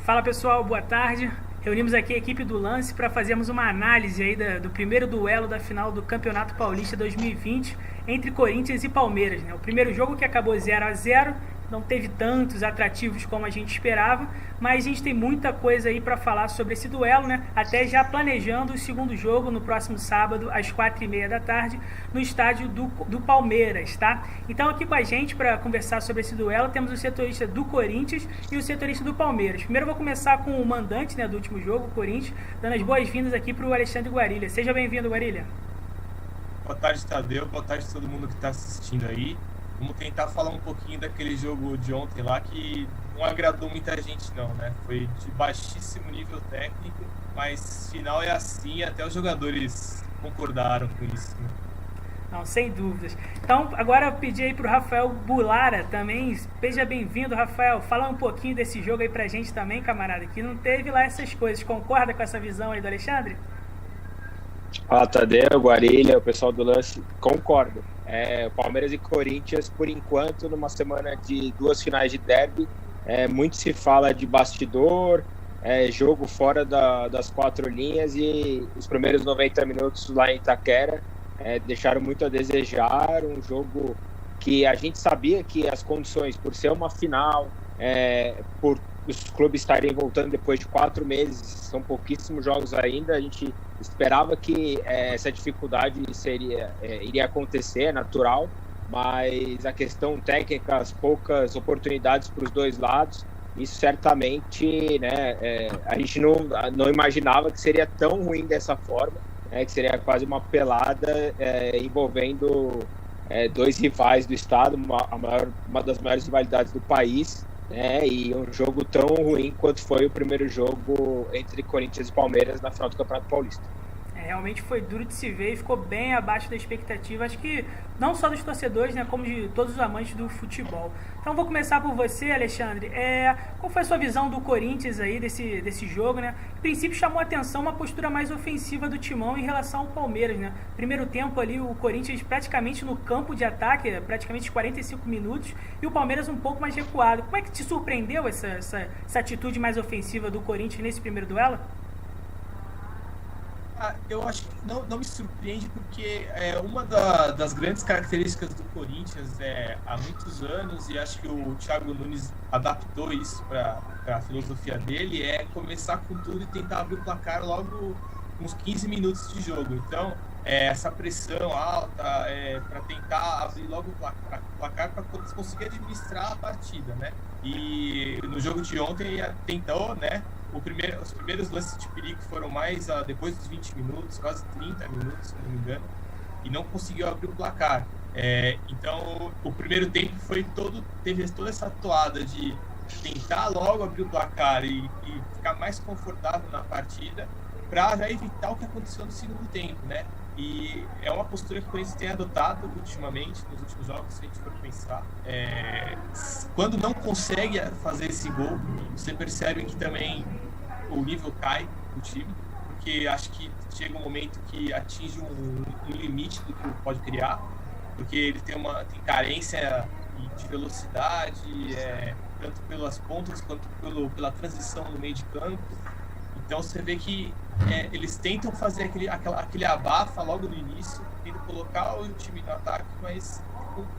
Fala pessoal, boa tarde. Reunimos aqui a equipe do Lance para fazermos uma análise aí do primeiro duelo da final do Campeonato Paulista 2020 entre Corinthians e Palmeiras, né? O primeiro jogo que acabou 0-0, não teve tantos atrativos como a gente esperava, mas a gente tem muita coisa aí para falar sobre esse duelo, né? Até já planejando o segundo jogo no próximo sábado, às 4h30 da tarde, no estádio do Palmeiras, tá? Então aqui com a gente para conversar sobre esse duelo temos o setorista do Corinthians e o setorista do Palmeiras. Primeiro eu vou começar com o mandante, né, do último jogo, o Corinthians, dando as boas-vindas aqui para o Alexandre Guarilha. Seja bem-vindo, Guarilha. Boa tarde, Tadeu. Boa tarde a todo mundo que está assistindo aí. Vamos tentar falar um pouquinho daquele jogo de ontem lá que não agradou muita gente não, né? Foi de baixíssimo nível técnico, mas final é assim, até os jogadores concordaram com isso, né? Não, sem dúvidas. Então, agora eu pedi aí pro Rafael Bulara também. Seja bem-vindo, Rafael. Fala um pouquinho desse jogo aí pra gente também, camarada, que não teve lá essas coisas. Concorda com essa visão aí do Alexandre? Fala, Tadeu, Guarilha, o pessoal do Lance, concordo. O Palmeiras e Corinthians, por enquanto, numa semana de duas finais de derby, muito se fala de bastidor, jogo fora das quatro linhas, e os primeiros 90 minutos lá em Itaquera deixaram muito a desejar. Um jogo que a gente sabia que as condições, por ser uma final, por os clubes estarem voltando depois de 4 meses, são pouquíssimos jogos ainda, a gente esperava que essa dificuldade iria acontecer, é natural, mas a questão técnica, as poucas oportunidades para os dois lados, isso certamente, né, a gente não imaginava que seria tão ruim dessa forma, que seria quase uma pelada envolvendo dois rivais do estado, uma das maiores rivalidades do país, e um jogo tão ruim quanto foi o primeiro jogo entre Corinthians e Palmeiras na final do Campeonato Paulista. Realmente foi duro de se ver e ficou bem abaixo da expectativa, acho que não só dos torcedores, né, como de todos os amantes do futebol. Então vou começar por você, Alexandre. Qual foi a sua visão do Corinthians aí desse jogo, né? Em princípio chamou a atenção uma postura mais ofensiva do Timão em relação ao Palmeiras, né? Primeiro tempo ali o Corinthians praticamente no campo de ataque, praticamente 45 minutos, e o Palmeiras um pouco mais recuado. Como é que te surpreendeu essa atitude mais ofensiva do Corinthians nesse primeiro duelo? Eu acho que não me surpreende, porque uma das grandes características do Corinthians há muitos anos, e acho que o Thiago Nunes adaptou isso para a filosofia dele, é começar com tudo e tentar abrir o placar logo uns 15 minutos de jogo. Então, essa pressão alta para tentar abrir logo o placar para conseguir administrar a partida, né? E no jogo de ontem tentou, né? Os primeiros lances de perigo foram mais depois dos 20 minutos, quase 30 minutos, se não me engano, e não conseguiu abrir o placar. Então, o primeiro tempo teve toda essa toada de tentar logo abrir o placar e ficar mais confortável na partida, para já evitar o que aconteceu no segundo tempo, né? E é uma postura que o Corinthians tem adotado ultimamente, nos últimos jogos, se a gente for pensar. Quando não consegue fazer esse gol, você percebe que também o nível cai do time, porque acho que chega um momento que atinge um limite do que pode criar, porque ele tem carência de velocidade, tanto pelas pontas quanto pela transição no meio de campo. Então você vê que eles tentam fazer aquele abafa logo no início, tentam colocar o time no ataque, mas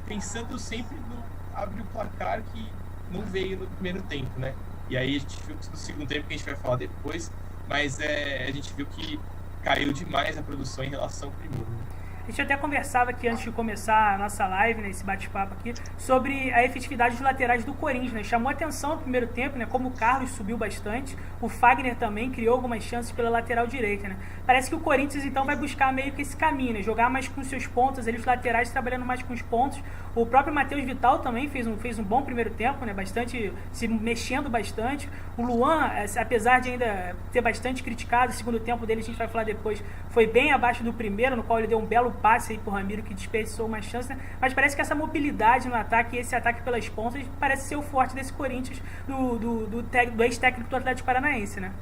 pensando sempre no abrir o placar, que não veio no primeiro tempo, né? E aí a gente viu que no segundo tempo, que a gente vai falar depois, mas a gente viu que caiu demais a produção em relação ao primeiro, né? A gente até conversava aqui antes de começar a nossa live, né, esse bate-papo aqui, sobre a efetividade dos laterais do Corinthians, né? Chamou atenção no primeiro tempo, né, como o Carlos subiu bastante, o Fagner também criou algumas chances pela lateral direita, né? Parece que o Corinthians então vai buscar meio que esse caminho, né? Jogar mais com seus pontos, os laterais trabalhando mais com os pontos. O próprio Matheus Vital também fez um bom primeiro tempo, né? Bastante, se mexendo bastante. O Luan, apesar de ainda ter bastante criticado, o segundo tempo dele, a gente vai falar depois, foi bem abaixo do primeiro, no qual ele deu um belo passe aí pro Ramiro, que desperdiçou uma chance, né? Mas parece que essa mobilidade no ataque e esse ataque pelas pontas parece ser o forte desse Corinthians, do ex-técnico do Atlético Paranaense, né?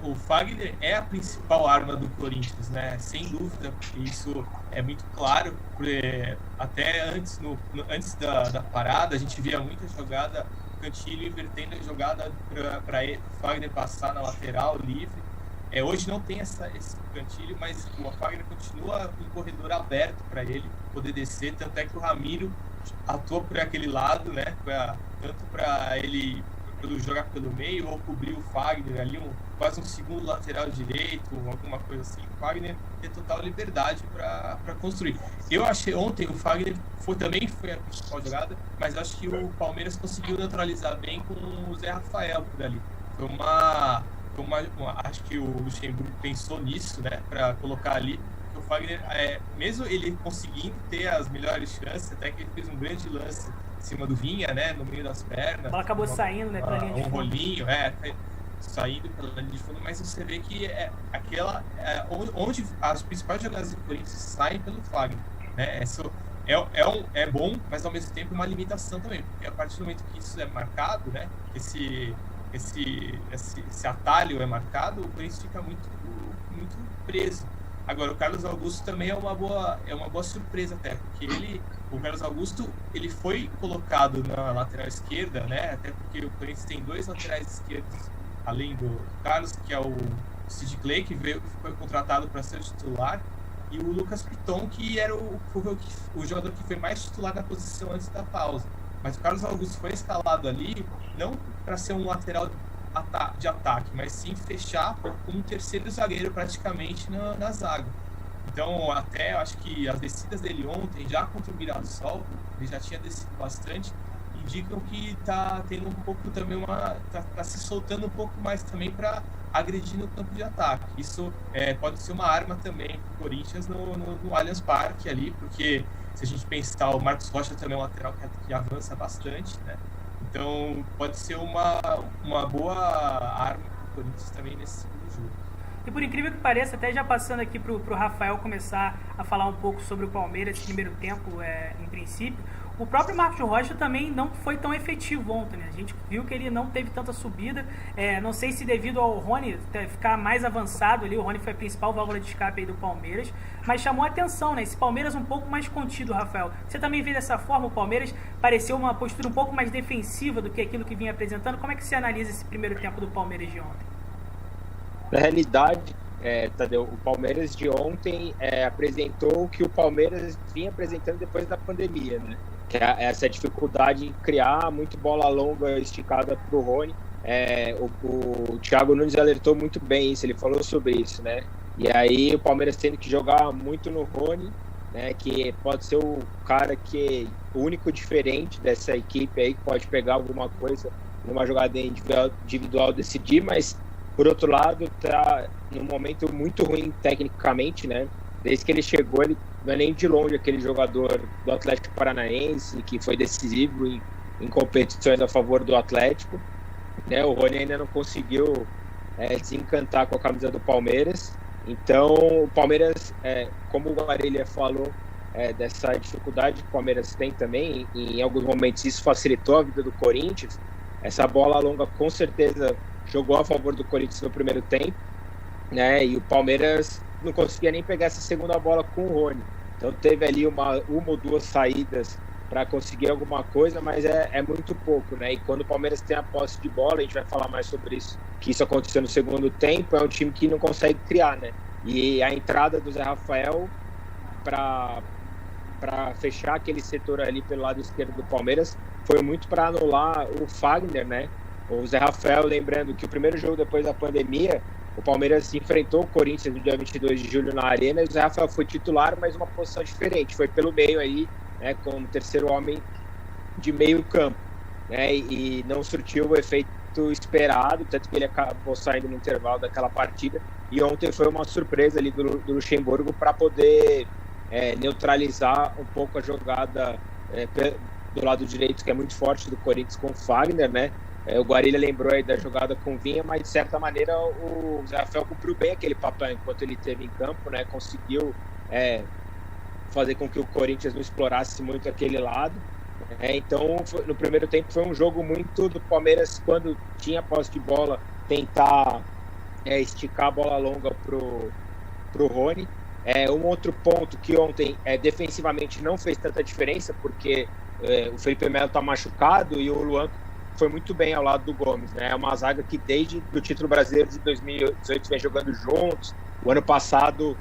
O Fagner é a principal arma do Corinthians, né? Sem dúvida, isso é muito claro. Até antes da parada, a gente via muita jogada Cantillo invertendo a jogada para o Fagner passar na lateral livre. Hoje não tem esse Cantillo, mas o Fagner continua com o corredor aberto para ele poder descer, tanto é que o Ramiro atua por aquele lado, né? Tanto para ele jogar pelo meio ou cobrir o Fagner ali, quase um segundo lateral direito, alguma coisa assim. O Fagner tem total liberdade para construir. Eu achei ontem o Fagner também foi a principal jogada, mas acho que o Palmeiras conseguiu neutralizar bem com o Zé Rafael por ali. Acho que o Luxemburgo pensou nisso, né, para colocar ali. O Fagner, mesmo ele conseguindo ter as melhores chances, até que ele fez um grande lance em cima do Vinha, né, no meio das pernas. A bola acabou saindo, né, pela linha de fundo. Rolinho, saindo pela linha de fundo, mas você vê que onde as principais jogadas do Corinthians saem pelo Fagner, né? É bom, mas ao mesmo tempo uma limitação também, porque a partir do momento que isso é marcado, né, esse atalho é marcado, o Corinthians fica muito preso. Agora, o Carlos Augusto também é uma boa surpresa até, porque o Carlos Augusto, ele foi colocado na lateral esquerda, né? Até porque o Corinthians tem 2 laterais esquerdos, além do Carlos, que é o Sid Clay, que foi contratado para ser titular, e o Lucas Piton, que era o jogador que foi mais titular na posição antes da pausa. Mas o Carlos Augusto foi escalado ali, não para ser um lateral de ataque, mas sim fechar como um terceiro zagueiro praticamente na zaga. Então, até acho que as descidas dele ontem, já contra o Mirassol, ele já tinha descido bastante, indicam que está tendo um pouco também tá se soltando um pouco mais também para agredir no campo de ataque. Isso pode ser uma arma também para o Corinthians no Allianz Parque ali, porque se a gente pensar, o Marcos Rocha também é um lateral que avança bastante, né? Então, pode ser uma boa arma para o Corinthians também nesse segundo jogo. E por incrível que pareça, até já passando aqui para o Rafael começar a falar um pouco sobre o Palmeiras, primeiro tempo, em princípio, o próprio Marcos Rocha também não foi tão efetivo ontem, né? A gente viu que ele não teve tanta subida, não sei se devido ao Rony ficar mais avançado ali, o Rony foi a principal válvula de escape aí do Palmeiras, mas chamou a atenção, né? Esse Palmeiras um pouco mais contido, Rafael. Você também vê dessa forma, o Palmeiras pareceu uma postura um pouco mais defensiva do que aquilo que vinha apresentando. Como é que você analisa esse primeiro tempo do Palmeiras de ontem? Na realidade, Tadeu, o Palmeiras de ontem apresentou o que o Palmeiras vinha apresentando depois da pandemia, né? Que é essa dificuldade em criar muito bola longa esticada para o Rony. O Thiago Nunes alertou muito bem isso, ele falou sobre isso, né? E aí o Palmeiras tendo que jogar muito no Rony, né? Que pode ser o cara o único diferente dessa equipe aí, que pode pegar alguma coisa numa jogada individual decidir, mas por outro lado tá num momento muito ruim tecnicamente, né? Desde que ele chegou, ele não é nem de longe aquele jogador do Atlético Paranaense que foi decisivo em competições a favor do Atlético, né? O Rony ainda não conseguiu desencantar com a camisa do Palmeiras. Então, o Palmeiras, como o Guarelha falou, dessa dificuldade que o Palmeiras tem também, em alguns momentos isso facilitou a vida do Corinthians. Essa bola longa com certeza jogou a favor do Corinthians no primeiro tempo, né? E o Palmeiras não conseguia nem pegar essa segunda bola com o Rony. Então teve ali uma ou duas saídas para conseguir alguma coisa, mas é muito pouco, né? E quando o Palmeiras tem a posse de bola, a gente vai falar mais sobre isso, que isso aconteceu no segundo tempo, é um time que não consegue criar, né? E a entrada do Zé Rafael para fechar aquele setor ali pelo lado esquerdo do Palmeiras foi muito para anular o Fagner, né? O Zé Rafael, lembrando que o primeiro jogo depois da pandemia, o Palmeiras enfrentou o Corinthians no dia 22 de julho na Arena, e o Zé Rafael foi titular, mas uma posição diferente, foi pelo meio aí, né, como terceiro homem de meio campo, né, e não surtiu o efeito esperado, tanto que ele acabou saindo no intervalo daquela partida, e ontem foi uma surpresa ali do Luxemburgo para poder neutralizar um pouco a jogada do lado direito, que é muito forte do Corinthians com o Fagner, né. O Guarelha lembrou aí da jogada com o Vinha, mas de certa maneira o Zé Rafael cumpriu bem aquele papel enquanto ele esteve em campo, né? Conseguiu fazer com que o Corinthians não explorasse muito aquele lado. Então, no primeiro tempo foi um jogo muito do Palmeiras, quando tinha posse de bola, tentar esticar a bola longa pro Rony. Um outro ponto que ontem defensivamente não fez tanta diferença, porque o Felipe Melo está machucado e o Luan foi muito bem ao lado do Gomes, né? É uma zaga que desde o título brasileiro de 2018 vem jogando juntos. O ano passado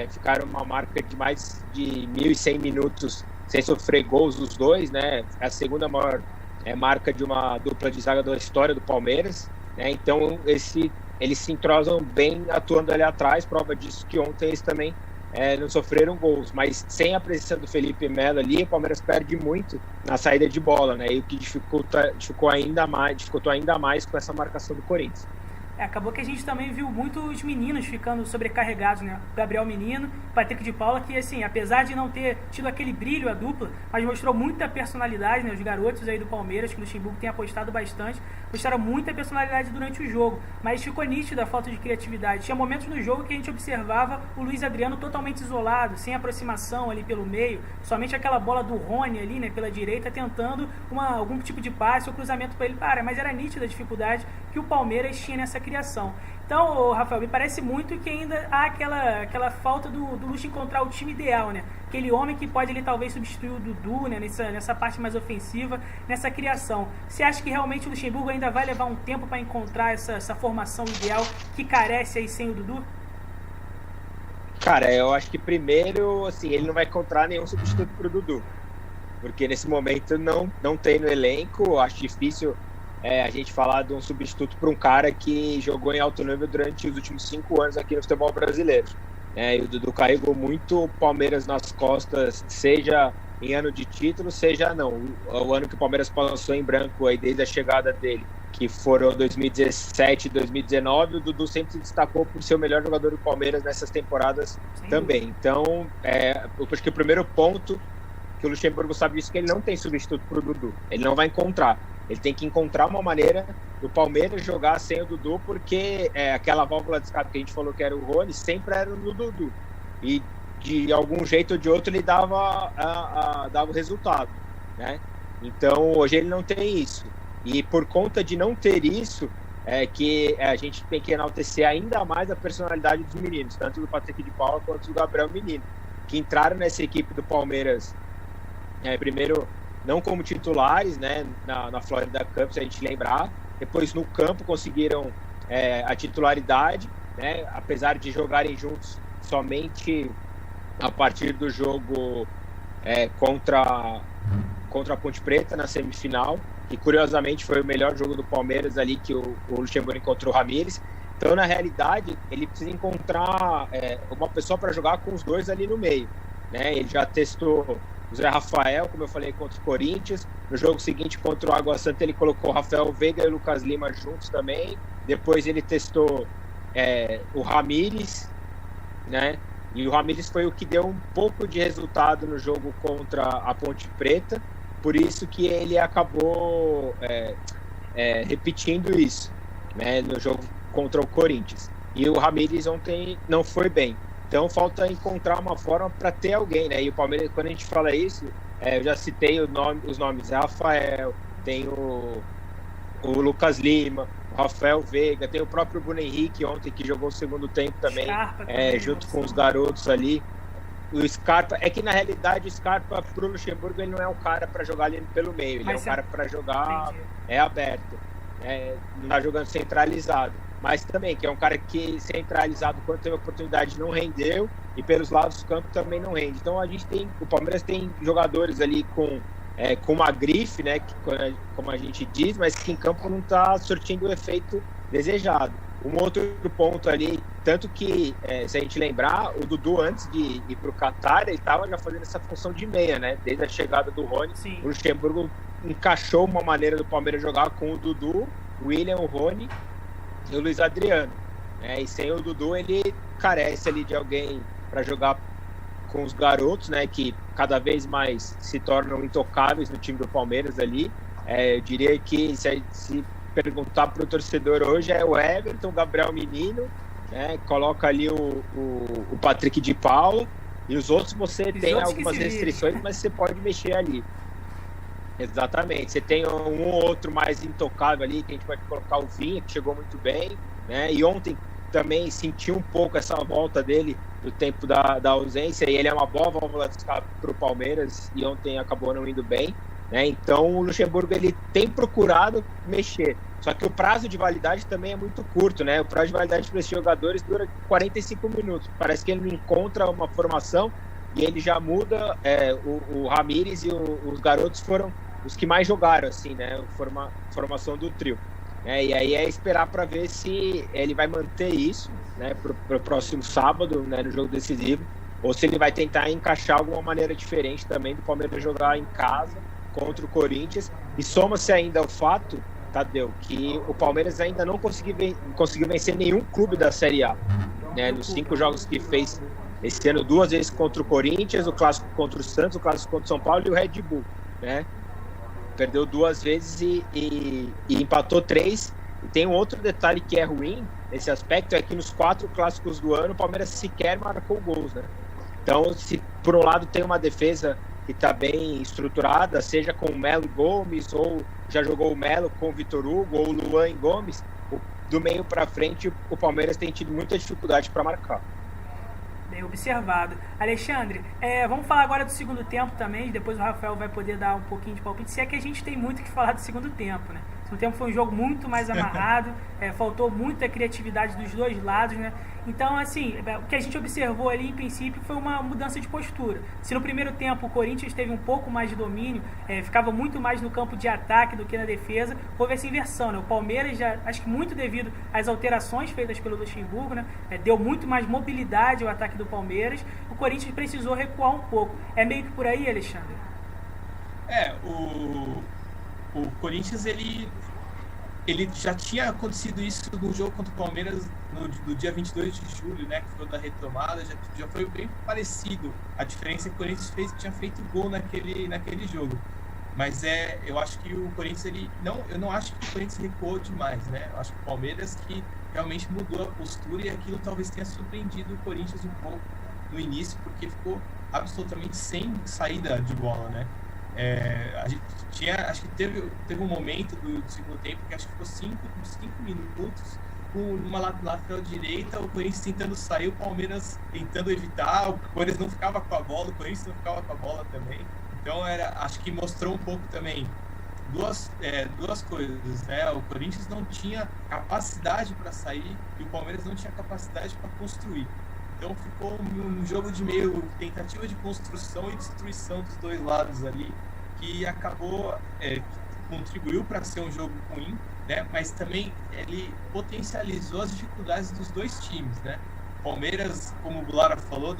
ficaram uma marca de mais de 1.100 minutos sem sofrer gols os dois, né? É a segunda maior marca de uma dupla de zaga da história do Palmeiras, né? Então eles se entrosam bem atuando ali atrás, prova disso que ontem eles também não sofreram gols, mas sem a presença do Felipe Melo ali, o Palmeiras perde muito na saída de bola, né? E o que dificultou ainda mais com essa marcação do Corinthians. Acabou que a gente também viu muitos meninos ficando sobrecarregados, né? Gabriel Menino, Patrick de Paula, que assim, apesar de não ter tido aquele brilho a dupla, mas mostrou muita personalidade, né? Os garotos aí do Palmeiras, que o Luxemburgo tem apostado bastante, mostraram muita personalidade durante o jogo, mas ficou nítida a falta de criatividade. Tinha momentos no jogo que a gente observava o Luiz Adriano totalmente isolado, sem aproximação ali pelo meio, somente aquela bola do Rony ali, né, pela direita, tentando algum tipo de passe ou cruzamento para ele, mas era nítida a dificuldade que o Palmeiras tinha nessa criação. Então, Rafael, me parece muito que ainda há aquela falta do Luxo encontrar o time ideal, né? Aquele homem que pode ele talvez substituir o Dudu, né? Nessa parte mais ofensiva, nessa criação. Você acha que realmente o Luxemburgo ainda vai levar um tempo para encontrar essa formação ideal que carece aí sem o Dudu? Cara, eu acho que primeiro, assim, ele não vai encontrar nenhum substituto para o Dudu, porque nesse momento não tem no elenco. Acho difícil a gente falar de um substituto para um cara que jogou em alto nível durante os últimos 5 anos aqui no futebol brasileiro. E o Dudu carregou muito o Palmeiras nas costas, seja em ano de título, seja não. O ano que o Palmeiras passou em branco aí desde a chegada dele, que foram 2017 e 2019, o Dudu sempre se destacou por ser o melhor jogador do Palmeiras nessas temporadas também. Então, eu acho que o primeiro ponto que o Luxemburgo sabe disso, que ele não tem substituto para o Dudu. Ele não vai encontrar. Ele tem que encontrar uma maneira do Palmeiras jogar sem o Dudu, porque aquela válvula de escape que a gente falou que era o Rony, sempre era no Dudu. E de algum jeito ou de outro ele dava o resultado, né? Então hoje ele não tem isso. E por conta de não ter isso, que a gente tem que enaltecer ainda mais a personalidade dos meninos, tanto do Patrick de Paula quanto do Gabriel Menino, que entraram nessa equipe do Palmeiras primeiro não como titulares, né, na Florida Cup, se a gente lembrar. Depois no campo conseguiram a titularidade, né, apesar de jogarem juntos somente a partir do jogo contra a Ponte Preta na semifinal, que curiosamente foi o melhor jogo do Palmeiras ali, que o Luxemburgo encontrou o Ramires. Então, na realidade, ele precisa encontrar uma pessoa para jogar com os dois ali no meio, né? Ele já testou o Zé Rafael, como eu falei, contra o Corinthians. No jogo seguinte, contra o Água Santa, ele colocou o Rafael Veiga e o Lucas Lima juntos também. Depois ele testou o Ramires, né? E o Ramires foi o que deu um pouco de resultado no jogo contra a Ponte Preta. Por isso que ele acabou repetindo isso, né, no jogo contra o Corinthians. E o Ramires ontem não foi bem. Então falta encontrar uma forma para ter alguém, né? E o Palmeiras, quando a gente fala isso, eu já citei os nomes Rafael, tem o Lucas Lima, o Rafael Veiga, tem o próprio Bruno Henrique ontem, que jogou o segundo tempo também, junto com os garotos ali. O Scarpa, que na realidade o Scarpa pro Luxemburgo ele não é um cara para jogar ali pelo meio, ele é um cara para jogar aberto, não tá jogando centralizado. Mas também, que é um cara que centralizado, quando teve a oportunidade, não rendeu, e pelos lados do campo também não rende. Então o Palmeiras tem jogadores ali com uma grife, né, como a gente diz, mas que em campo não está surtindo o efeito desejado. Um outro ponto ali, tanto que, se a gente lembrar, o Dudu, antes de ir para o Qatar, ele estava já fazendo essa função de meia, né? Desde a chegada do Rony, o Luxemburgo encaixou uma maneira do Palmeiras jogar com o Dudu, o William, o Rony e o Luiz Adriano, né? E sem o Dudu ele carece ali de alguém para jogar com os garotos, né, que cada vez mais se tornam intocáveis no time do Palmeiras ali. Eu diria que se perguntar para o torcedor hoje é o Everton, o Gabriel Menino, né, coloca ali o Patrick de Paula, e os outros você tem algumas restrições, mas você pode mexer ali. Exatamente, você tem um ou outro mais intocável ali, que a gente pode colocar o Vinha, que chegou muito bem, né? E ontem também sentiu um pouco essa volta dele do tempo da ausência, e ele é uma boa válvula de escape para o Palmeiras, e ontem acabou não indo bem, né? Então o Luxemburgo ele tem procurado mexer, só que o prazo de validade também é muito curto, né? O prazo de validade para esses jogadores dura 45 minutos. Parece que ele não encontra uma formação e ele já muda. O Ramires e os garotos foram os que mais jogaram, assim, né? Formação do trio. E aí é esperar para ver se ele vai manter isso, né, para o próximo sábado, né, no jogo decisivo, ou se ele vai tentar encaixar alguma maneira diferente também do Palmeiras jogar em casa contra o Corinthians. E soma-se ainda o fato, Tadeu, que o Palmeiras ainda não conseguiu vencer nenhum clube da Série A, né, nos 5 jogos que fez esse ano, 2 vezes contra o Corinthians, o clássico contra o Santos, o clássico contra o São Paulo e o Red Bull, né? Perdeu 2 vezes e empatou 3. E tem um outro detalhe que é ruim nesse aspecto, é que nos 4 clássicos do ano o Palmeiras sequer marcou gols, né? Então, se por um lado tem uma defesa que está bem estruturada, seja com o Melo Gomes, ou já jogou o Melo com o Vitor Hugo, ou o Luan e Gomes, do meio para frente o Palmeiras tem tido muita dificuldade para marcar. Bem observado. Alexandre, vamos falar agora do segundo tempo também, depois o Rafael vai poder dar um pouquinho de palpite, se é que a gente tem muito o que falar do segundo tempo, né? O segundo tempo foi um jogo muito mais amarrado, faltou muita criatividade dos dois lados, né? Então, assim, o que a gente observou ali, em princípio, foi uma mudança de postura. Se no primeiro tempo o Corinthians teve um pouco mais de domínio, ficava muito mais no campo de ataque do que na defesa, houve essa inversão, né? O Palmeiras, já, acho que muito devido às alterações feitas pelo Luxemburgo, né? Deu muito mais mobilidade ao ataque do Palmeiras, o Corinthians precisou recuar um pouco. É meio que por aí, Alexandre? O Corinthians, ele já tinha acontecido isso no jogo contra o Palmeiras no dia 22 de julho, né, que foi da retomada, já foi bem parecido. A diferença é que o Corinthians tinha feito gol naquele jogo. Mas eu acho que o Corinthians, eu não acho que o Corinthians recuou demais, né? Eu acho que o Palmeiras que realmente mudou a postura, e aquilo talvez tenha surpreendido o Corinthians um pouco no início, porque ficou absolutamente sem saída de bola, né? A gente acho que teve um momento do segundo tempo que acho que ficou 5 minutos numa lateral direita, o Corinthians tentando sair, o Palmeiras tentando evitar, o Palmeiras não ficava com a bola, o Corinthians não ficava com a bola também. Então acho que mostrou um pouco também duas coisas, né? O Corinthians não tinha capacidade para sair e o Palmeiras não tinha capacidade para construir. Então ficou um jogo de meio tentativa de construção e destruição dos dois lados ali, que acabou, contribuiu para ser um jogo ruim, né? Mas também ele potencializou as dificuldades dos dois times, né? Palmeiras, como o Bulara falou,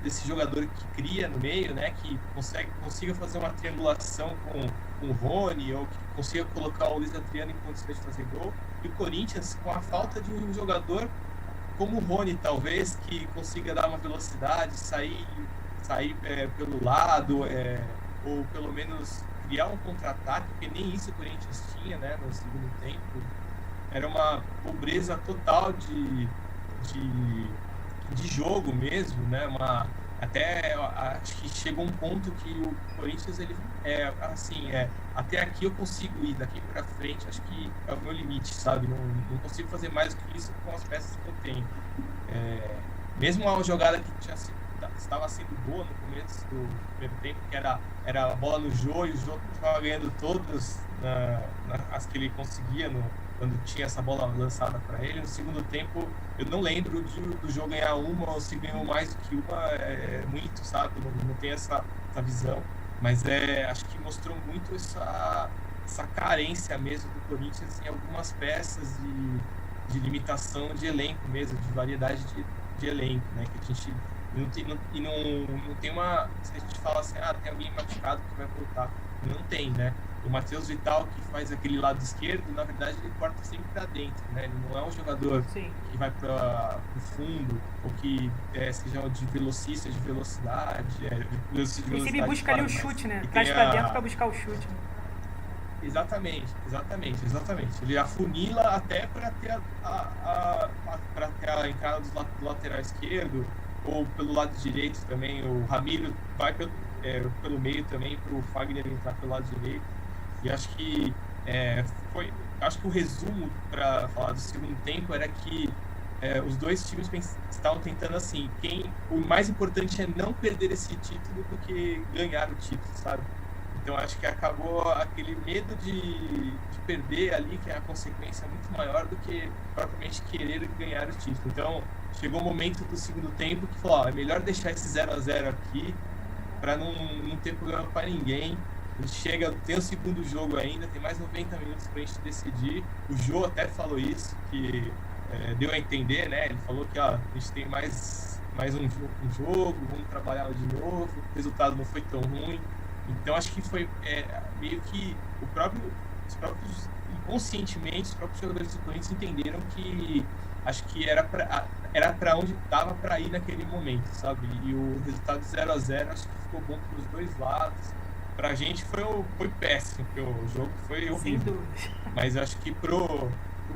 desse jogador que cria no meio, né? Que consiga fazer uma triangulação com o Rony, ou que consiga colocar o Luiz Adriano em condições de fazer gol. E o Corinthians, com a falta de um jogador como o Rony, talvez, que consiga dar uma velocidade, sair pelo lado, ou pelo menos criar um contra-ataque, porque nem isso o Corinthians tinha, né, no segundo tempo. Era uma pobreza total de jogo mesmo, né? Até acho que chegou um ponto que o Corinthians, até aqui eu consigo ir, daqui para frente acho que é o meu limite, sabe? Não consigo fazer mais do que isso com as peças que eu tenho. Mesmo a jogada que estava sendo boa no começo do primeiro tempo, que era a bola no Jô, e o Jô estava ganhando todas as que ele conseguia quando tinha essa bola lançada para ele. No segundo tempo, eu não lembro do jogo ganhar uma, ou se ganhou mais do que uma, muito, sabe? Não tem essa visão. Mas acho que mostrou muito essa carência mesmo do Corinthians em algumas peças de limitação de elenco mesmo, de variedade de elenco, né? Que a gente não tem uma... Se a gente fala assim, tem alguém machucado que vai voltar. Não tem, né? O Matheus Vital, que faz aquele lado esquerdo, na verdade ele corta sempre para dentro, né? Ele não é um jogador que vai para o fundo, ou que seja de velocista, de velocidade. Ele sempre busca ali o chute, né? Traz para dentro para buscar o chute. Né? Exatamente. Ele afunila até para ter a entrada do lateral esquerdo, ou pelo lado direito também. O Ramiro vai pelo meio também, para o Fagner entrar pelo lado direito. E acho que o resumo para falar do segundo tempo era que os dois times estavam tentando assim, o mais importante é não perder esse título do que ganhar o título, sabe? Então acho que acabou aquele medo de perder ali, que é a consequência muito maior do que propriamente querer ganhar o título. Então chegou o momento do segundo tempo que falou, é melhor deixar esse 0-0 aqui para não ter problema para ninguém. A gente tem o segundo jogo ainda, tem mais 90 minutos para a gente decidir. O Jô até falou isso, que deu a entender, né? Ele falou que a gente tem mais um jogo, vamos trabalhar de novo, o resultado não foi tão ruim. Então acho que foi meio que os próprios inconscientemente, os próprios jogadores do Corinthians entenderam que acho que era para onde dava para ir naquele momento, sabe? E o resultado 0-0 acho que ficou bom para os dois lados. Pra gente foi péssimo, porque o jogo foi horrível. Mas acho que pro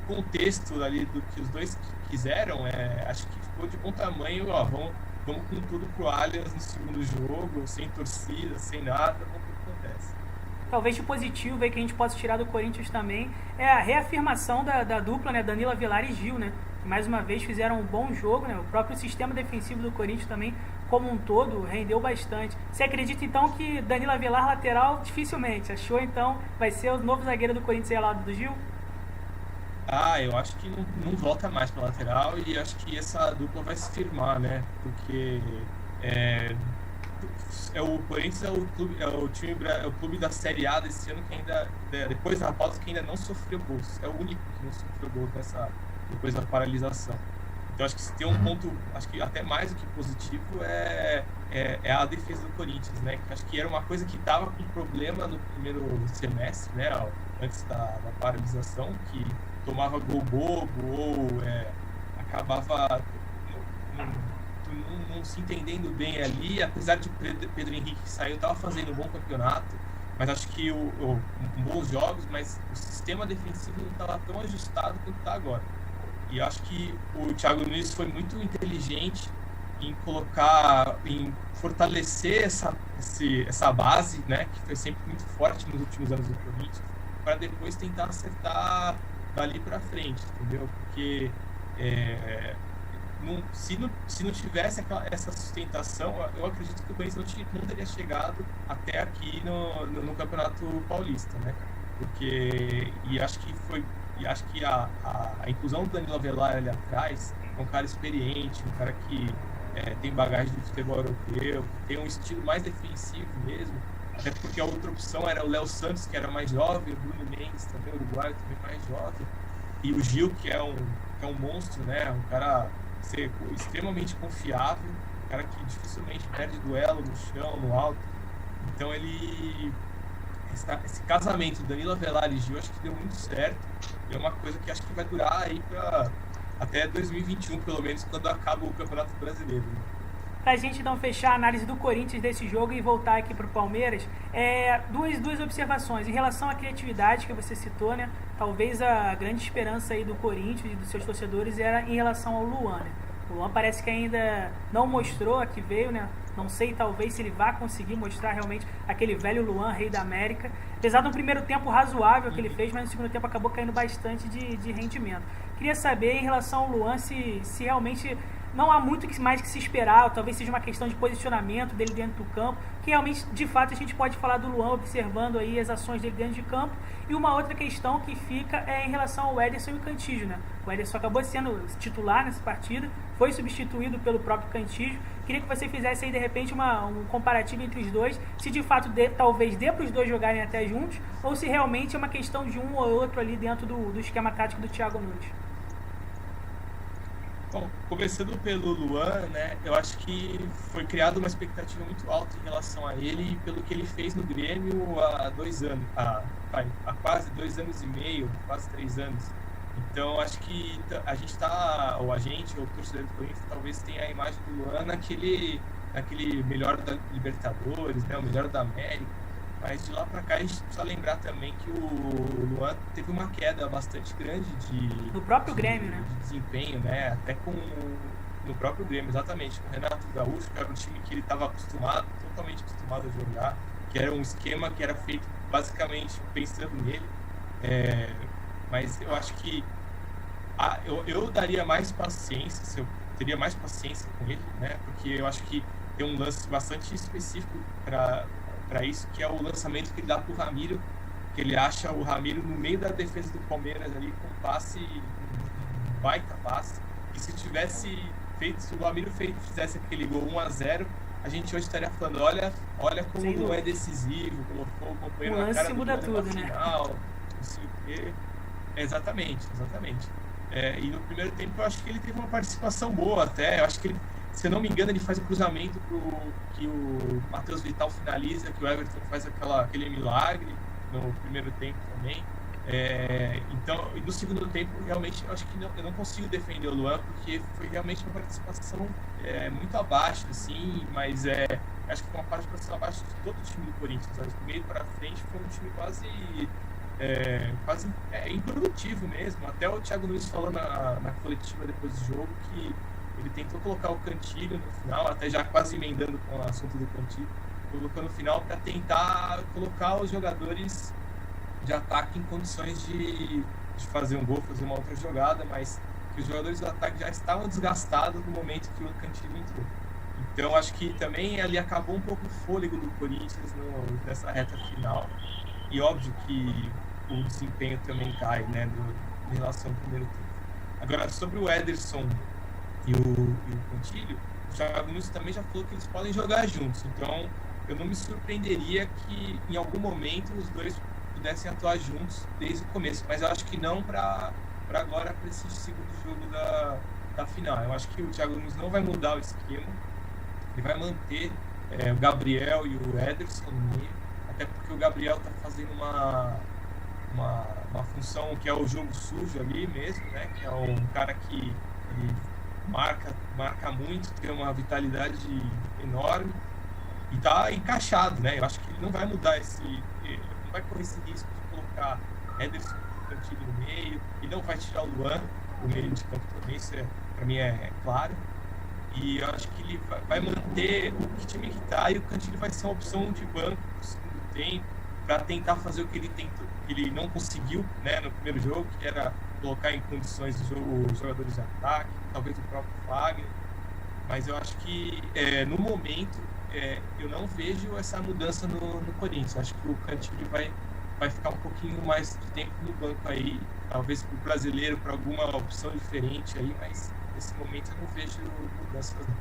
contexto ali do que os dois quiseram, acho que ficou de bom tamanho. Ó, vamos com tudo pro Allianz no segundo jogo, sem torcida, sem nada, vamos ver o que acontece. Talvez de positivo aí que a gente possa tirar do Corinthians também é a reafirmação da dupla, né, Danilo Avelar e Gil, né? Que mais uma vez fizeram um bom jogo, né? O próprio sistema defensivo do Corinthians também, como um todo, rendeu bastante. Você acredita então que Danilo Avelar lateral dificilmente? Achou então vai ser o novo zagueiro do Corinthians aí ao lado do Gil? Eu acho que não volta mais para lateral e acho que essa dupla vai se firmar, né? Porque o Corinthians é o clube da Série A desse ano que ainda, depois da pausa, que ainda não sofreu gols. É o único que não sofreu gols depois da paralisação. Então acho que se tem um ponto, acho que até mais do que positivo, é a defesa do Corinthians, né? Que acho que era uma coisa que estava com problema no primeiro semestre, né? Antes da paralisação, que tomava gol bobo ou acabava não se entendendo bem ali, apesar de Pedro Henrique que saiu, estava fazendo um bom campeonato, mas acho que bons jogos, mas o sistema defensivo não estava tão ajustado quanto está agora. E acho que o Thiago Nunes foi muito inteligente em fortalecer essa base, né, que foi sempre muito forte nos últimos anos do Corinthians, para depois tentar acertar dali para frente, entendeu? Porque se não tivesse essa sustentação, eu acredito que o Corinthians não teria chegado até aqui no Campeonato Paulista, né? Acho que a inclusão do Danilo Avelar ali atrás, um cara experiente, um cara que tem bagagem do futebol europeu, tem um estilo mais defensivo mesmo, até porque a outra opção era o Léo Santos, que era mais jovem, o Bruno Mendes também, o uruguaio também mais jovem, e o Gil, que é um monstro, né? Um cara extremamente confiável, um cara que dificilmente perde duelo no chão, no alto. Então esse casamento Danilo Avelar e Gil acho que deu muito certo, e é uma coisa que acho que vai durar aí até 2021, pelo menos, quando acaba o Campeonato Brasileiro, né? Pra gente então fechar a análise do Corinthians desse jogo e voltar aqui pro Palmeiras, duas observações. Em relação à criatividade que você citou, né? Talvez a grande esperança aí do Corinthians e dos seus torcedores era em relação ao Luan, né? O Luan parece que ainda não mostrou a que veio, né? Não sei, talvez, se ele vai conseguir mostrar realmente aquele velho Luan, rei da América. Apesar do primeiro tempo razoável que ele fez, mas no segundo tempo acabou caindo bastante de rendimento. Queria saber, em relação ao Luan, se realmente não há muito mais que se esperar, ou talvez seja uma questão de posicionamento dele dentro do campo, que realmente, de fato, a gente pode falar do Luan observando aí as ações dele dentro de campo. E uma outra questão que fica é em relação ao Ederson e o Cantillo, né? O Ederson acabou sendo titular nessa partida, foi substituído pelo próprio Cantillo. Queria que você fizesse aí, de repente, um comparativo entre os dois, se de fato talvez dê para os dois jogarem até juntos, ou se realmente é uma questão de um ou outro ali dentro do esquema tático do Thiago Nunes. Bom, começando pelo Luan, né, eu acho que foi criada uma expectativa muito alta em relação a ele e pelo que ele fez no Grêmio há 2 anos, há quase 2 anos e meio, quase 3 anos. Então, acho que a gente ou o torcedor do Corinthians, talvez tenha a imagem do Luan naquele melhor da Libertadores, né, o melhor da América. Mas de lá para cá a gente precisa lembrar também que o Luan teve uma queda bastante grande no próprio Grêmio, né? De desempenho, né? Até no próprio Grêmio, exatamente. Com o Renato Gaúcho, que era um time que ele estava totalmente acostumado a jogar, que era um esquema que era feito basicamente pensando nele. Mas eu acho que eu daria mais paciência, eu teria mais paciência com ele, né? Porque eu acho que tem um lance bastante específico para isso, que é o lançamento que ele dá para o Ramiro, que ele acha o Ramiro no meio da defesa do Palmeiras ali com um passe, um baita passe, e se tivesse feito, se o Ramiro fizesse aquele gol 1-0, a gente hoje estaria falando, olha como o Luan é decisivo, colocou o companheiro na cara do muda tudo, né? Final, não sei o quê. Exatamente. E no primeiro tempo eu acho que ele teve uma participação boa até, eu acho que ele, se eu não me engano, ele faz o cruzamento que o Matheus Vital finaliza, que o Everton faz aquele milagre no primeiro tempo também. Então, e no segundo tempo, realmente, eu acho que eu não consigo defender o Luan, porque foi realmente uma participação muito abaixo, assim, mas acho que foi uma participação abaixo de todo o time do Corinthians. Acho que do meio para frente foi um time quase improdutivo mesmo. Até o Thiago Nunes falou na coletiva depois do jogo que ele tentou colocar o Cantilho no final, até já quase emendando com o assunto do Cantilho, colocou no final para tentar colocar os jogadores de ataque em condições de fazer um gol, fazer uma outra jogada, mas que os jogadores do ataque já estavam desgastados no momento que o Cantillo entrou. Então acho que também ali acabou um pouco o fôlego do Corinthians nessa reta final, e óbvio que o desempenho também cai, né, em relação ao primeiro tempo. Agora, sobre o Ederson e o Cantillo, o Thiago Nunes também já falou que eles podem jogar juntos, então eu não me surpreenderia que em algum momento os dois pudessem atuar juntos desde o começo, mas eu acho que não para agora, para esse segundo jogo da final. Eu acho que o Thiago Nunes não vai mudar o esquema, ele vai manter o Gabriel e o Ederson no meio, até porque o Gabriel está fazendo uma função que é o jogo sujo ali mesmo, né? Que é um cara que ele marca muito, tem uma vitalidade enorme e está encaixado, né? Eu acho que ele não vai mudar não vai correr esse risco de colocar Ederson Cantillo no meio, e não vai tirar o Luan do meio de campo também, isso para mim é claro. E eu acho que ele vai manter o time que está, e o Cantillo vai ser uma opção de banco no segundo tempo, para tentar fazer o que ele tentou, que ele não conseguiu, né, no primeiro jogo, que era colocar em condições de jogo os jogadores de ataque, talvez o próprio Fagner. Mas eu acho que no momento eu não vejo essa mudança no Corinthians. Acho que o Cantillo vai ficar um pouquinho mais de tempo no banco aí, talvez para o brasileiro, para alguma opção diferente aí, mas nesse momento eu não vejo mudanças não.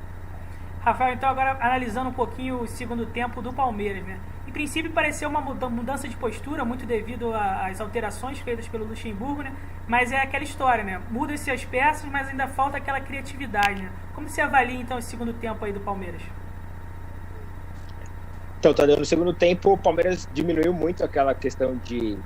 Rafael, então agora analisando um pouquinho o segundo tempo do Palmeiras, né? Em princípio pareceu uma mudança de postura, muito devido às alterações feitas pelo Luxemburgo, né? Mas é aquela história, né? Muda-se as peças, mas ainda falta aquela criatividade, né? Como você avalia então esse segundo tempo aí do Palmeiras? Então, Tadeu, no segundo tempo o Palmeiras diminuiu muito aquela questão de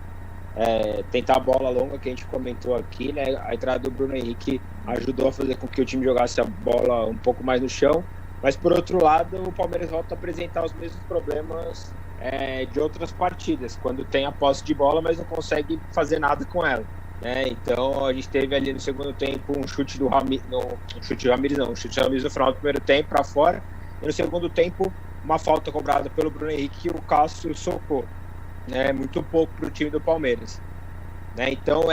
tentar a bola longa que a gente comentou aqui, né? A entrada do Bruno Henrique ajudou a fazer com que o time jogasse a bola um pouco mais no chão, mas por outro lado o Palmeiras volta a apresentar os mesmos problemas de outras partidas, quando tem a posse de bola, mas não consegue fazer nada com ela, né? Então a gente teve ali no segundo tempo um chute do Ramires, um chute no final do primeiro tempo para fora, e no segundo tempo uma falta cobrada pelo Bruno Henrique que o Cássio socou, né? Muito pouco para o time do Palmeiras, né? Então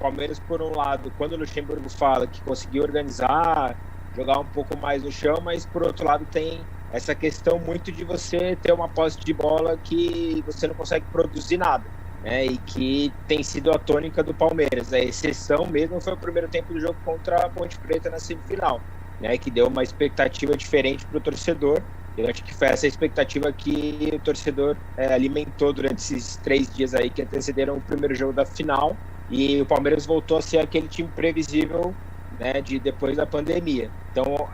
Palmeiras, por um lado, quando o Luxemburgo fala que conseguiu organizar, jogar um pouco mais no chão, mas por outro lado tem essa questão muito de você ter uma posse de bola que você não consegue produzir nada, né? E que tem sido a tônica do Palmeiras. A exceção mesmo foi o primeiro tempo do jogo contra a Ponte Preta na semifinal, né? Que deu uma expectativa diferente para o torcedor. Eu acho que foi essa expectativa que o torcedor alimentou durante esses 3 dias aí que antecederam o primeiro jogo da final, e o Palmeiras voltou a ser aquele time previsível, né, de depois da pandemia. Então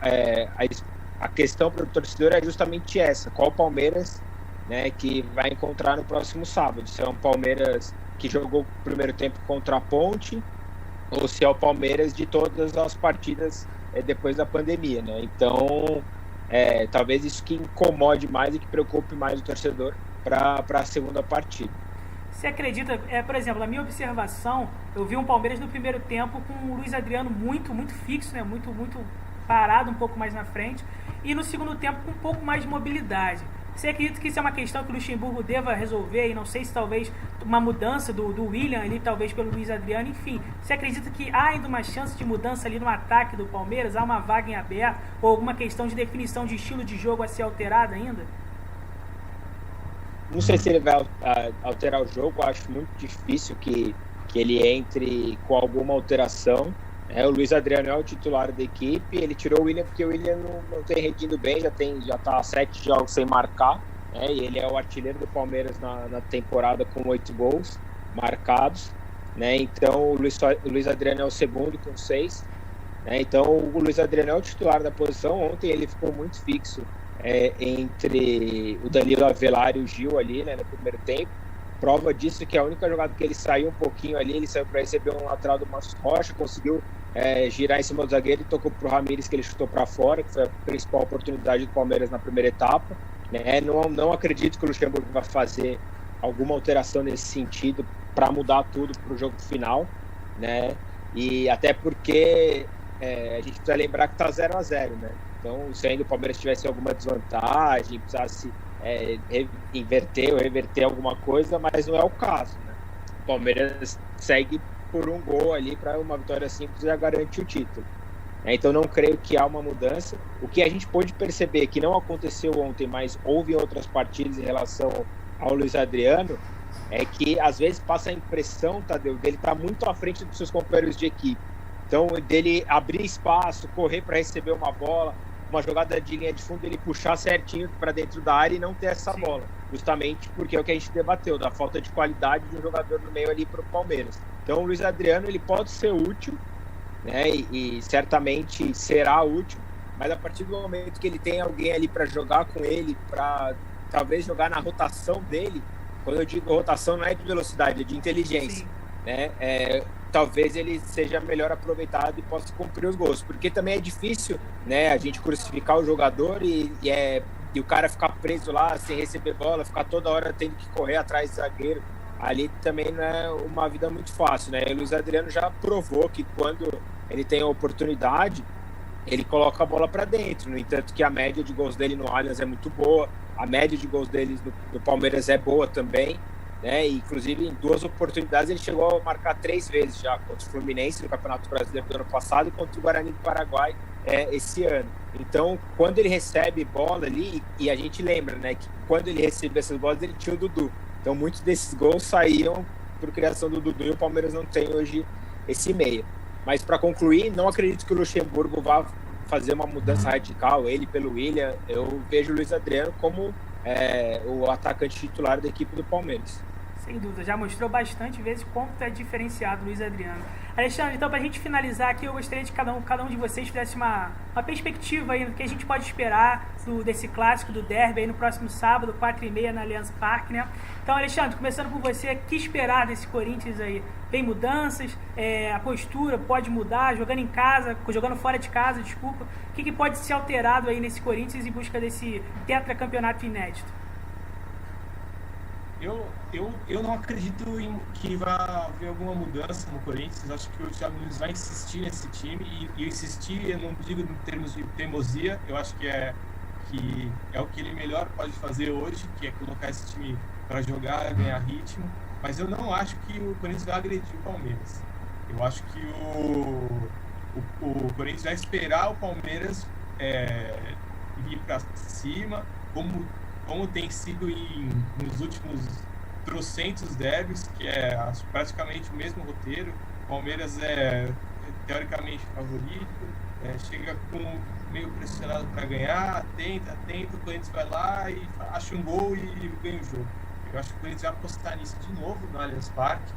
a questão para o torcedor é justamente essa: qual Palmeiras, né, que vai encontrar no próximo sábado? Se é um Palmeiras que jogou o primeiro tempo contra a Ponte, ou se é o Palmeiras de todas as partidas depois da pandemia, né? Então talvez isso que incomode mais e que preocupe mais o torcedor para a segunda partida. Você acredita, por exemplo, na minha observação, eu vi um Palmeiras no primeiro tempo com o Luiz Adriano muito fixo, né? muito parado, um pouco mais na frente, e no segundo tempo com um pouco mais de mobilidade. Você acredita que isso é uma questão que o Luxemburgo deva resolver, e não sei se talvez uma mudança do William ali, talvez pelo Luiz Adriano, enfim. Você acredita que há ainda uma chance de mudança ali no ataque do Palmeiras? Há uma vaga em aberto? Ou alguma questão de definição de estilo de jogo a ser alterada ainda? não sei se ele vai alterar o jogo, acho muito difícil que ele entre com alguma alteração. O Luiz Adriano é o titular da equipe, ele tirou o William porque o William não tem rendido bem, já está 7 jogos sem marcar, e ele é o artilheiro do Palmeiras na temporada com 8 gols marcados, então o Luiz Adriano é o segundo com 6, então o Luiz Adriano é o titular da posição. Ontem ele ficou muito fixo entre o Danilo Avelar e o Gil ali, no primeiro tempo. Prova disso que a única jogada que ele saiu um pouquinho ali, ele saiu para receber um lateral do Marcos Rocha, conseguiu girar em cima do zagueiro e tocou para o Ramires, que ele chutou para fora, que foi a principal oportunidade do Palmeiras na primeira etapa. Não acredito que o Luxemburgo vai fazer alguma alteração nesse sentido para mudar tudo para o jogo final, e até porque a gente precisa lembrar que está 0-0, então se ainda o Palmeiras tivesse alguma desvantagem, precisasse inverter ou reverter alguma coisa, mas não é o caso, O Palmeiras segue por um gol ali para uma vitória simples já garante o título, então não creio que há uma mudança. O que a gente pôde perceber que não aconteceu ontem, mas houve em outras partidas em relação ao Luiz Adriano, é que às vezes passa a impressão, Tadeu, dele estar muito à frente dos seus companheiros de equipe, então dele abrir espaço, correr para receber uma bola, uma jogada de linha de fundo, ele puxar certinho para dentro da área e não ter essa bola, justamente porque é o que a gente debateu, da falta de qualidade de um jogador no meio ali para o Palmeiras. Então o Luiz Adriano, ele pode ser útil, e certamente será útil, mas a partir do momento que ele tem alguém ali para jogar com ele, para talvez jogar na rotação dele, quando eu digo rotação não é de velocidade, é de inteligência, talvez ele seja melhor aproveitado e possa cumprir os gols, porque também é difícil, a gente crucificar o jogador e o cara ficar preso lá sem receber bola, ficar toda hora tendo que correr atrás do zagueiro, ali também não é uma vida muito fácil, O Luiz Adriano já provou que quando ele tem a oportunidade, ele coloca a bola para dentro, no entanto que a média de gols dele no Allianz é muito boa, a média de gols dele do Palmeiras é boa também, inclusive em 2 oportunidades ele chegou a marcar 3 vezes já, contra o Fluminense no Campeonato Brasileiro do ano passado e contra o Guarani do Paraguai esse ano. Então quando ele recebe bola ali, e a gente lembra que quando ele recebeu essas bolas ele tinha o Dudu, então muitos desses gols saíram por criação do Dudu, e o Palmeiras não tem hoje esse meia. Mas para concluir, não acredito que o Luxemburgo vá fazer uma mudança radical, ele pelo William. Eu vejo o Luiz Adriano como o atacante titular da equipe do Palmeiras. Sem dúvida, já mostrou bastante vezes quanto é diferenciado o Luiz Adriano. Alexandre, então para a gente finalizar aqui, eu gostaria de que cada um de vocês fizesse uma perspectiva aí do que a gente pode esperar desse clássico do derby aí no próximo sábado, 4h30 na Allianz Parque, Então, Alexandre, começando por você, o que esperar desse Corinthians aí? Tem mudanças? A postura pode mudar? Jogando em casa, jogando fora de casa, desculpa. O que pode ser alterado aí nesse Corinthians em busca desse tetracampeonato inédito? Eu não acredito que vai haver alguma mudança no Corinthians. Acho que o Thiago Nunes vai insistir nesse time, e insistir, eu não digo em termos de teimosia, eu acho que é o que ele melhor pode fazer hoje, que é colocar esse time para jogar, ganhar ritmo, mas eu não acho que o Corinthians vai agredir o Palmeiras. Eu acho que o Corinthians vai esperar o Palmeiras vir para cima, como tem sido nos últimos trocentos derbys, que é praticamente o mesmo roteiro. O Palmeiras é teoricamente favorito, chega meio pressionado para ganhar, tenta, o Corinthians vai lá e acha um gol e ganha o jogo. Eu acho que o Corinthians vai apostar nisso de novo no Allianz Parque,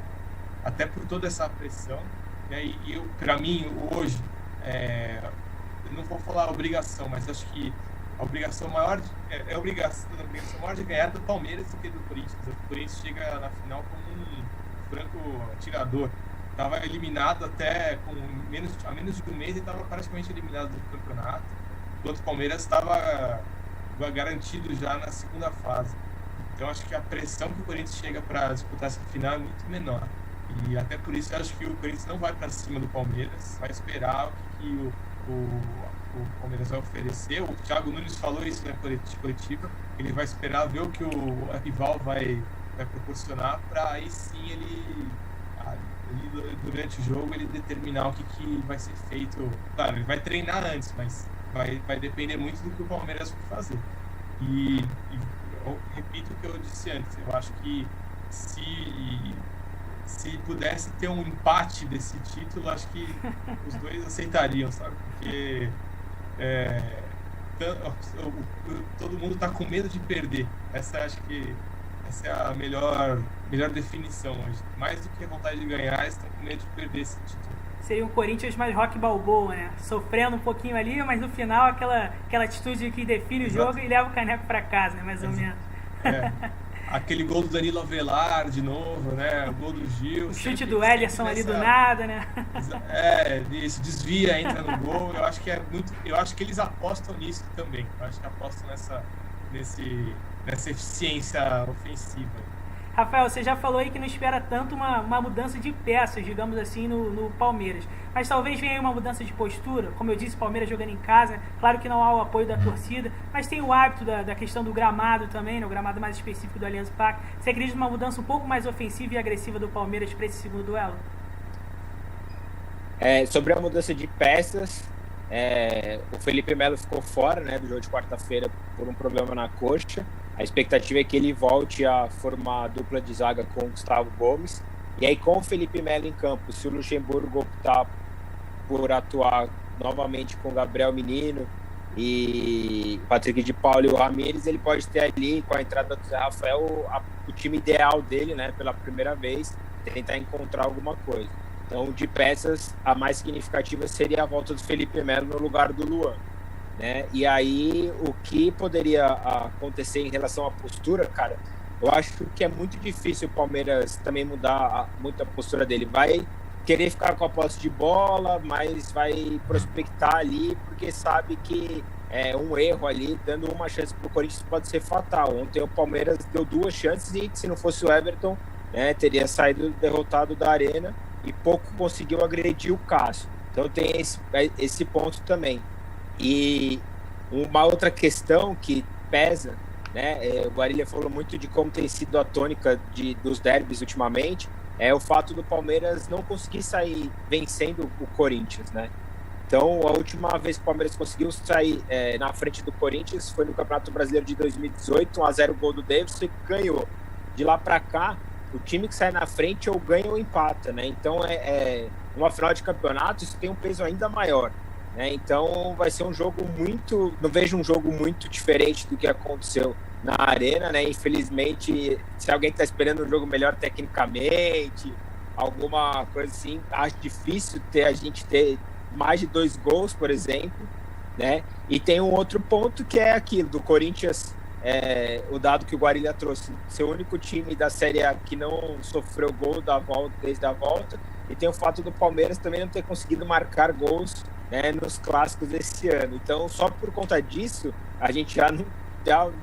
até por toda essa pressão. E para mim, hoje, eu não vou falar obrigação, mas acho que a obrigação maior a obrigação maior de ganhar do Palmeiras do que do Corinthians. O Corinthians chega na final como um franco atirador. Estava eliminado até a menos de um mês e estava praticamente eliminado do campeonato, enquanto o Palmeiras estava garantido já na segunda fase. Então acho que a pressão que o Corinthians chega para disputar essa final é muito menor. E até por isso eu acho que o Corinthians não vai para cima do Palmeiras, vai esperar o que o Palmeiras vai oferecer. O Thiago Nunes falou isso na coletiva, ele vai esperar ver o que o rival vai proporcionar, para aí sim ele durante o jogo ele determinar o que vai ser feito. Claro, ele vai treinar antes, mas vai depender muito do que o Palmeiras vai fazer. E eu repito o que eu disse antes. Eu acho que se pudesse ter um empate desse título, acho que os dois aceitariam, sabe? Porque todo mundo está com medo de perder. Acho que essa é a melhor definição hoje. Mais do que a vontade de ganhar, eles estão com medo de perder esse título. Seria um Corinthians mais Rock Balboa, né? Sofrendo um pouquinho ali, mas no final aquela atitude que define o jogo e leva o caneco para casa, né? Mais ou menos. Aquele gol do Danilo Avelar de novo, né? O gol do Gil. O chute do Ederson ali do nada, né? Isso, desvia, entra no gol. Eu acho que eles apostam nisso também. Eu acho que apostam nessa eficiência ofensiva. Rafael, você já falou aí que não espera tanto uma mudança de peças, digamos assim, no Palmeiras. Mas talvez venha aí uma mudança de postura. Como eu disse, o Palmeiras jogando em casa. Claro que não há o apoio da torcida, mas tem o hábito da questão do gramado também, né? O gramado mais específico do Allianz Parque. Você acredita numa mudança um pouco mais ofensiva e agressiva do Palmeiras para esse segundo duelo? Sobre a mudança de peças, o Felipe Melo ficou fora, né, do jogo de quarta-feira por um problema na coxa. A expectativa é que ele volte a formar a dupla de zaga com o Gustavo Gomes. E aí, com o Felipe Melo em campo, se o Luxemburgo optar por atuar novamente com o Gabriel Menino e Patrick de Paula e o Ramires, ele pode ter ali, com a entrada do Zé Rafael, o time ideal dele, né, pela primeira vez, tentar encontrar alguma coisa. Então, de peças, a mais significativa seria a volta do Felipe Melo no lugar do Luan. Né? E aí, o que poderia acontecer em relação à postura, cara, eu acho que é muito difícil o Palmeiras também mudar muito a postura dele. Vai querer ficar com a posse de bola, mas vai prospectar ali, porque sabe que um erro ali, dando uma chance para o Corinthians, pode ser fatal. Ontem o Palmeiras deu 2 chances e, se não fosse o Everton, né, teria saído derrotado da Arena e pouco conseguiu agredir o Cássio. Então tem esse ponto também. E uma outra questão que pesa, né, o Guarilha falou muito de como tem sido a tônica dos derbys ultimamente, é o fato do Palmeiras não conseguir sair vencendo o Corinthians, né? Então, a última vez que o Palmeiras conseguiu sair na frente do Corinthians foi no Campeonato Brasileiro de 2018, 1-0 gol do Davidson, e ganhou. De lá para cá, o time que sai na frente ou ganha ou empata, né? Então, uma final de campeonato, isso tem um peso ainda maior. Então vai ser um jogo não vejo um jogo muito diferente do que aconteceu na Arena, né? Infelizmente, se alguém está esperando um jogo melhor tecnicamente, alguma coisa assim, acho difícil a gente ter mais de 2 gols, por exemplo, né? E tem um outro ponto que é aquilo do Corinthians, o dado que o Guarilha trouxe, ser o único time da Série A que não sofreu gol desde a volta, e tem o fato do Palmeiras também não ter conseguido marcar gols, né, nos clássicos desse ano. Então, só por conta disso, a gente já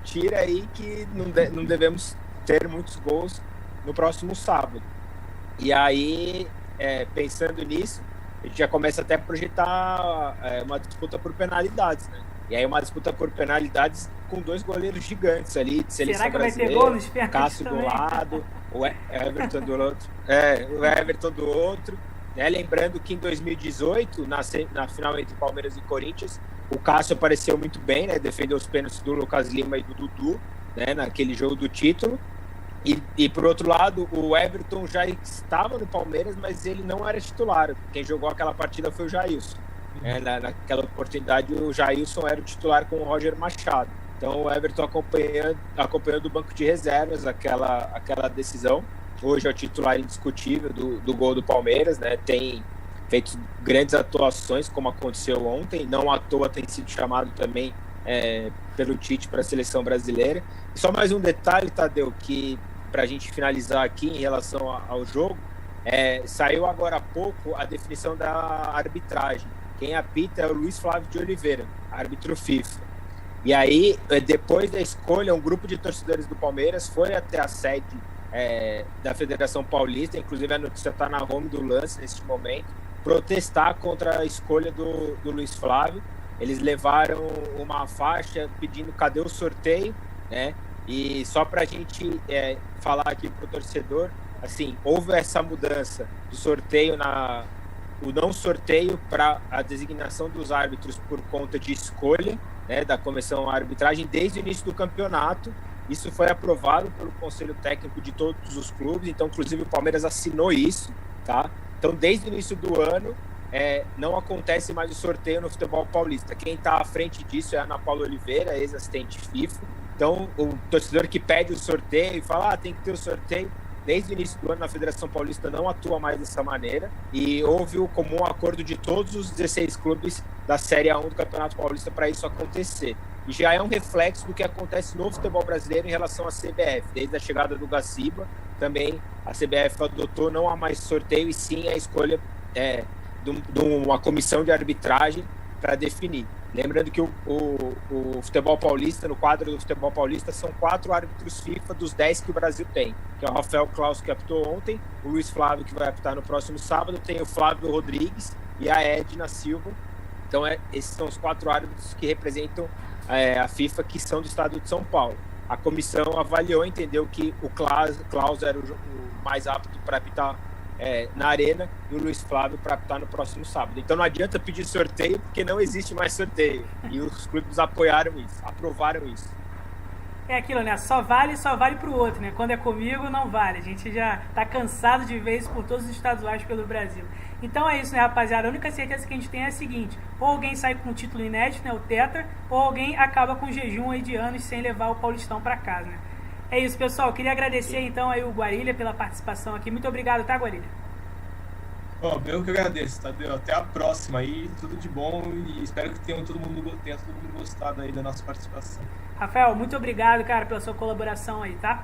tira aí que não devemos ter muitos gols no próximo sábado. E aí, pensando nisso, a gente já começa até a projetar uma disputa por penalidades, né? E aí uma disputa por penalidades com 2 goleiros gigantes ali de seleção brasileira. Será que vai ter gol nos pênaltis? Cássio do lado, o Everton do outro. O Everton do outro. Lembrando que em 2018, na final entre Palmeiras e Corinthians, o Cássio apareceu muito bem, né? Defendeu os pênaltis do Lucas Lima e do Dudu, né? Naquele jogo do título. E por outro lado, o Everton já estava no Palmeiras, mas ele não era titular. Quem jogou aquela partida foi o Jailson. Naquela oportunidade, o Jailson era o titular com o Roger Machado. Então o Everton acompanhando do banco de reservas aquela decisão. Hoje é o titular indiscutível do gol do Palmeiras, né? Tem feito grandes atuações, como aconteceu ontem. Não à toa tem sido chamado também pelo Tite para a seleção brasileira. E só mais um detalhe, Tadeu, que para a gente finalizar aqui em relação ao jogo, saiu agora há pouco a definição da arbitragem. Quem apita é o Luiz Flávio de Oliveira, árbitro FIFA. E aí, depois da escolha, um grupo de torcedores do Palmeiras foi até a sede da Federação Paulista, inclusive a notícia está na home do lance neste momento, protestar contra a escolha do Luiz Flávio. Eles levaram uma faixa pedindo cadê o sorteio, né? E só para a gente falar aqui para o torcedor, assim, houve essa mudança do sorteio o não sorteio para a designação dos árbitros por conta de escolha, né, da comissão arbitragem desde o início do campeonato, Isso foi aprovado pelo Conselho Técnico de todos os clubes, então, inclusive, o Palmeiras assinou isso, tá? Então, desde o início do ano, não acontece mais o sorteio no futebol paulista. Quem está à frente disso é a Ana Paula Oliveira, ex-assistente FIFA. Então, o torcedor que pede o sorteio e fala, tem que ter o sorteio, desde o início do ano, a Federação Paulista não atua mais dessa maneira e houve o comum acordo de todos os 16 clubes da Série A1 do Campeonato Paulista para isso acontecer. E já é um reflexo do que acontece no futebol brasileiro em relação à CBF. Desde a chegada do Gaciba, também a CBF adotou não há mais sorteio e sim a escolha de uma comissão de arbitragem para definir. Lembrando que o futebol paulista, no quadro do futebol paulista, são 4 árbitros FIFA dos 10 que o Brasil tem, que é o Rafael Claus, que apitou ontem, o Luiz Flávio, que vai apitar no próximo sábado, tem o Flávio Rodrigues e a Edna Silva. Então, esses são os 4 árbitros que representam a FIFA, que são do estado de São Paulo. A comissão avaliou, entendeu que o Claus era o mais apto para apitar na Arena e o Luiz Flávio para apitar no próximo sábado. Então não adianta pedir sorteio, porque não existe mais sorteio. E os clubes apoiaram isso, aprovaram isso. É aquilo, né? Só vale pro outro, né? Quando é comigo, não vale. A gente já tá cansado de ver isso por todos os estaduais pelo Brasil. Então é isso, né, rapaziada? A única certeza que a gente tem é a seguinte: ou alguém sai com um título inédito, né, o Tetra, ou alguém acaba com um jejum aí de anos sem levar o Paulistão para casa, né? É isso, pessoal. Queria agradecer então aí o Guarília pela participação aqui. Muito obrigado, tá, Guarília? Eu que agradeço, Tadeu. Até a próxima aí. Tudo de bom e espero que tenha todo mundo gostado aí da nossa participação. Rafael, muito obrigado, cara, pela sua colaboração aí, tá?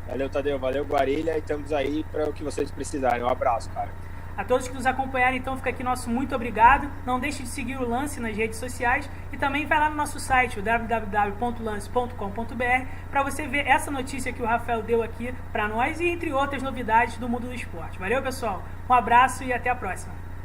Valeu, Tadeu. Valeu, Guarília. E estamos aí para o que vocês precisarem. Um abraço, cara. A todos que nos acompanharam, então, fica aqui nosso muito obrigado. Não deixe de seguir o Lance nas redes sociais e também vai lá no nosso site, o www.lance.com.br, para você ver essa notícia que o Rafael deu aqui para nós e entre outras novidades do mundo do esporte. Valeu, pessoal. Um abraço e até a próxima.